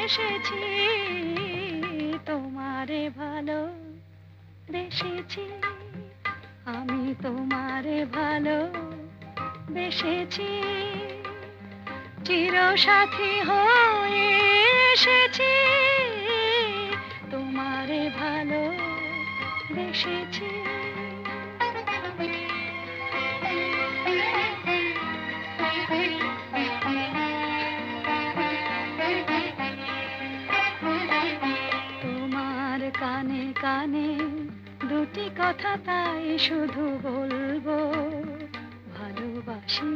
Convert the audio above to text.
এসেছি তোমারে ভালো বেসেছি, আমি তোমারে ভালো বেসেছি, চিরসাথী হয়ে এসেছি তোমারে ভালো বেসেছি। তোমার কানে কানে দুটি কথা তাই শুধু বলবো, ভালোবাসি